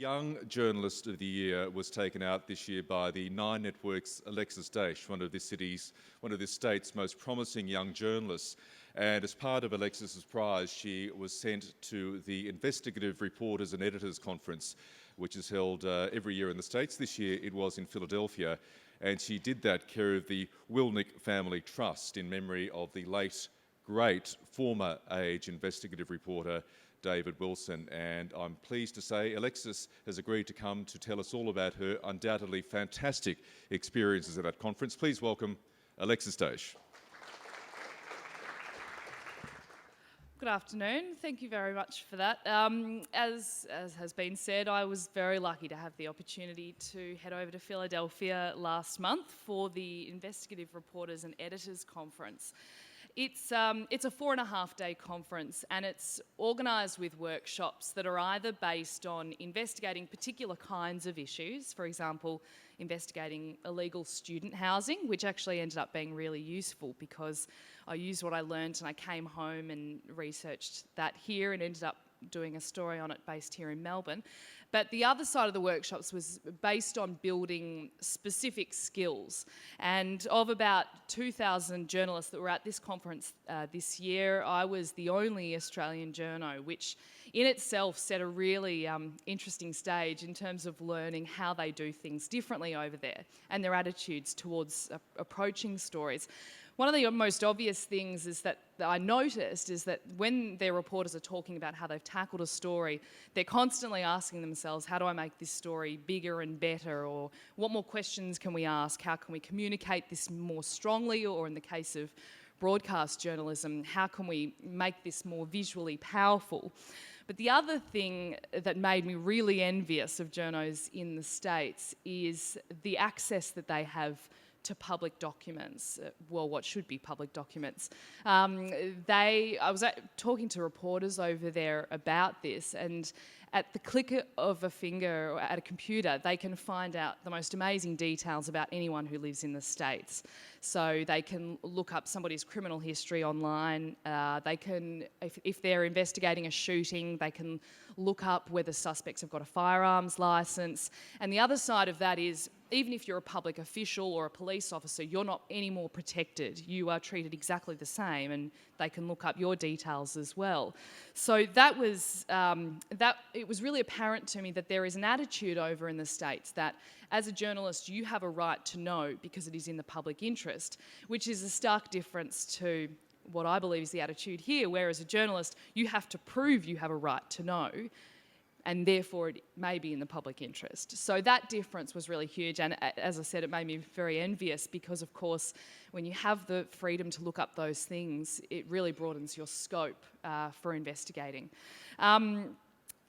Young Journalist of the Year was taken out this year by the Nine Network's Alexis Daish, one of this state's most promising young journalists. And as part of Alexis's prize, she was sent to the Investigative Reporters and Editors Conference, which is held every year in the States. This year it was in Philadelphia, and she did that care of the Wilnick Family Trust in memory of the late, great, former Age investigative reporter David Wilson. And I'm pleased to say Alexis has agreed to come to tell us all about her undoubtedly fantastic experiences at that conference. Please welcome Alexis Daish. Good afternoon. Thank you very much for that. As has been said, I was very lucky to have the opportunity to head over to Philadelphia last month for the Investigative Reporters and Editors Conference. It's a 4.5-day conference, and it's organised with workshops that are either based on investigating particular kinds of issues, for example, investigating illegal student housing, which actually ended up being really useful because I used what I learned and I came home and researched that here and ended up doing a story on it based here in Melbourne. But the other side of the workshops was based on building specific skills. And of about 2,000 journalists that were at this conference this year, I was the only Australian journo, which in itself set a really interesting stage in terms of learning how they do things differently over there and their attitudes towards approaching stories. One of the most obvious things is that I noticed is that when their reporters are talking about how they've tackled a story, they're constantly asking themselves, how do I make this story bigger and better? Or what more questions can we ask? How can we communicate this more strongly? Or in the case of broadcast journalism, how can we make this more visually powerful? But the other thing that made me really envious of journos in the States is the access that they have to public documents, what should be public documents. I was talking to reporters over there about this, and at the click of a finger or at a computer, they can find out the most amazing details about anyone who lives in the States. So they can look up somebody's criminal history online. They can, if they're investigating a shooting, they can look up whether suspects have got a firearms license. And the other side of that is, even if you're a public official or a police officer, you're not any more protected. You are treated exactly the same, and they can look up your details as well. So that was it was really apparent to me that there is an attitude over in the States that as a journalist you have a right to know because it is in the public interest, which is a stark difference to what I believe is the attitude here, where as a journalist you have to prove you have a right to know, and therefore it may be in the public interest. So that difference was really huge, and as I said, it made me very envious because, of course, when you have the freedom to look up those things, it really broadens your scope for investigating.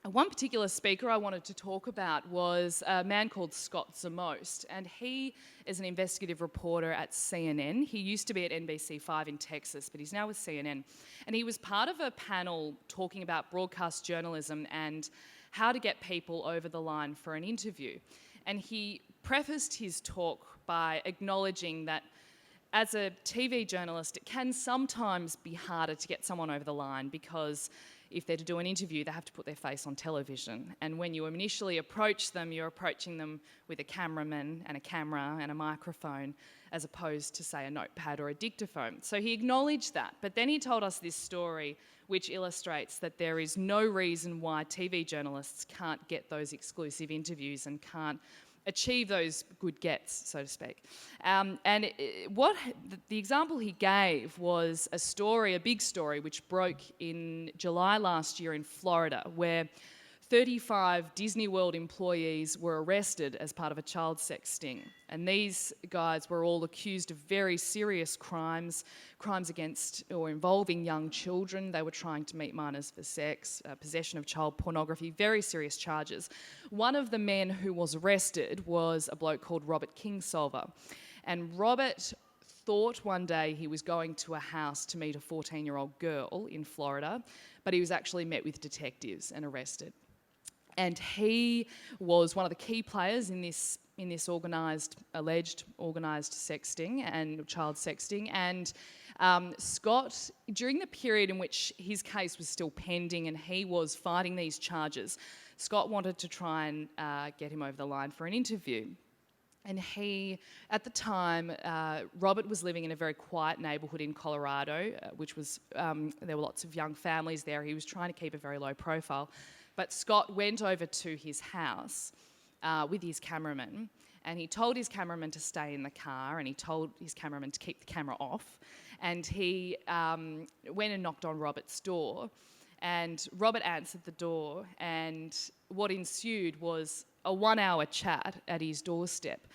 One particular speaker I wanted to talk about was a man called Scott Zamost, and he is an investigative reporter at CNN. He used to be at NBC5 in Texas, but he's now with CNN. And he was part of a panel talking about broadcast journalism and how to get people over the line for an interview. And he prefaced his talk by acknowledging that as a TV journalist, it can sometimes be harder to get someone over the line because if they're to do an interview, they have to put their face on television. And when you initially approach them, you're approaching them with a cameraman and a camera and a microphone, as opposed to, say, a notepad or a dictaphone. So he acknowledged that. But then he told us this story which illustrates that there is no reason why TV journalists can't get those exclusive interviews and can't achieve those good gets, so to speak. The example he gave was a story, a big story, which broke in July last year in Florida, where 35 Disney World employees were arrested as part of a child sex sting. And these guys were all accused of very serious crimes against or involving young children. They were trying to meet minors for sex, possession of child pornography, very serious charges. One of the men who was arrested was a bloke called Robert Kingsolver. And Robert thought one day he was going to a house to meet a 14-year-old girl in Florida, but he was actually met with detectives and arrested. And he was one of the key players in this alleged organised sexting and child sexting. And Scott, during the period in which his case was still pending and he was fighting these charges, Scott wanted to try and get him over the line for an interview. And he, at the time, Robert was living in a very quiet neighbourhood in Colorado, which was, there were lots of young families there. He was trying to keep a very low profile. But Scott went over to his house with his cameraman, and he told his cameraman to stay in the car, and he told his cameraman to keep the camera off. And he went and knocked on Robert's door, and Robert answered the door, and what ensued was a 1-hour chat at his doorstep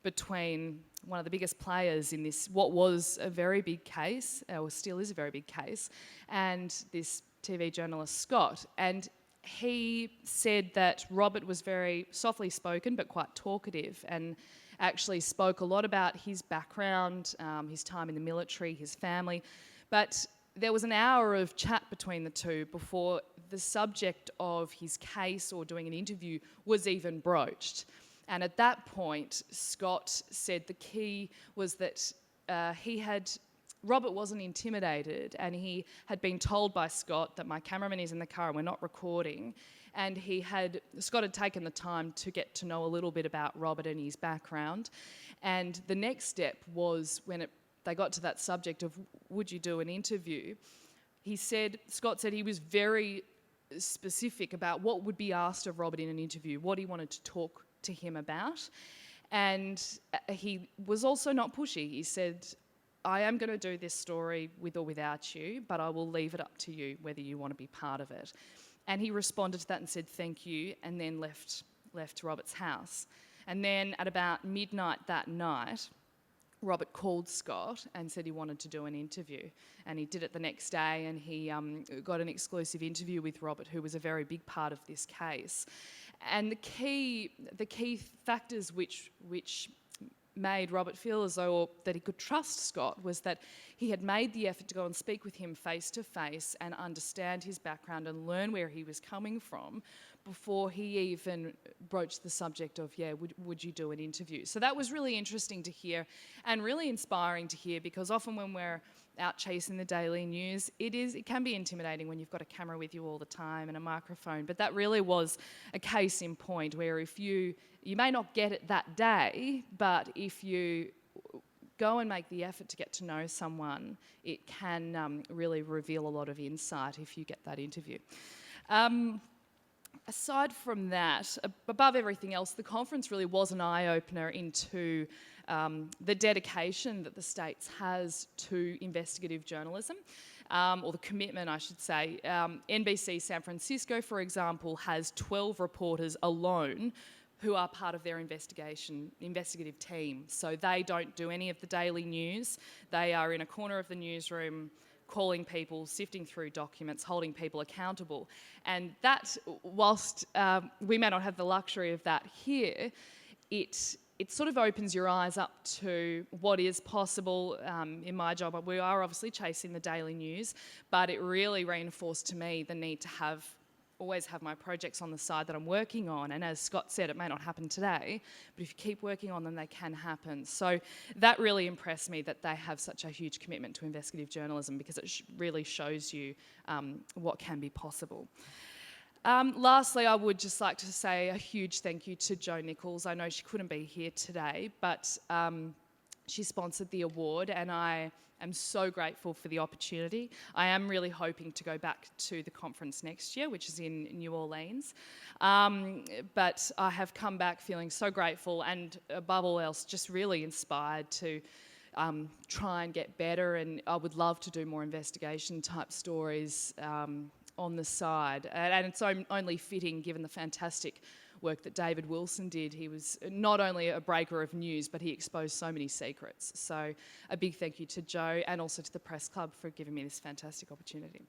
between one of the biggest players in this, what was a very big case, or still is a very big case, and this TV journalist, Scott. And he said that Robert was very softly spoken but quite talkative, and actually spoke a lot about his background, his time in the military, his family. But there was an hour of chat between the two before the subject of his case or doing an interview was even broached. And at that point, Scott said the key was that Robert wasn't intimidated, and he had been told by Scott that my cameraman is in the car and we're not recording. And Scott had taken the time to get to know a little bit about Robert and his background. And the next step was when they got to that subject of, would you do an interview? Scott said he was very specific about what would be asked of Robert in an interview, what he wanted to talk to him about. And he was also not pushy. He said, I am going to do this story with or without you, but I will leave it up to you whether you want to be part of it. And he responded to that and said, thank you, and then left Robert's house. And then at about midnight that night, Robert called Scott and said he wanted to do an interview. And he did it the next day, and he got an exclusive interview with Robert, who was a very big part of this case. And the key factors which made Robert feel as though that he could trust Scott was that he had made the effort to go and speak with him face to face and understand his background and learn where he was coming from before he even broached the subject of, would you do an interview? So that was really interesting to hear and really inspiring to hear, because often when we're out chasing the daily news, it can be intimidating when you've got a camera with you all the time and a microphone. But that really was a case in point where if you may not get it that day, but if you go and make the effort to get to know someone, it can really reveal a lot of insight if you get that interview. Aside from that, above everything else, the conference really was an eye-opener into the dedication that the States has to investigative journalism, or the commitment, I should say. NBC San Francisco, for example, has 12 reporters alone who are part of their investigative team. So they don't do any of the daily news. They are in a corner of the newsroom calling people, sifting through documents, holding people accountable. And that, whilst we may not have the luxury of that here, it sort of opens your eyes up to what is possible in my job. We are obviously chasing the daily news, but it really reinforced to me the need to always have my projects on the side that I'm working on. And as Scott said, it may not happen today, but if you keep working on them, they can happen. So that really impressed me, that they have such a huge commitment to investigative journalism, because it really shows you what can be possible. Lastly, I would just like to say a huge thank you to Joe Nichols. I know she couldn't be here today, but she sponsored the award, and I am so grateful for the opportunity. I am really hoping to go back to the conference next year, which is in New Orleans. But I have come back feeling so grateful, and above all else, just really inspired to try and get better. And I would love to do more investigation type stories on the side. And it's only fitting, given the fantastic work that David Wilson did. He was not only a breaker of news, but he exposed so many secrets. So a big thank you to Joe, and also to the Press Club for giving me this fantastic opportunity.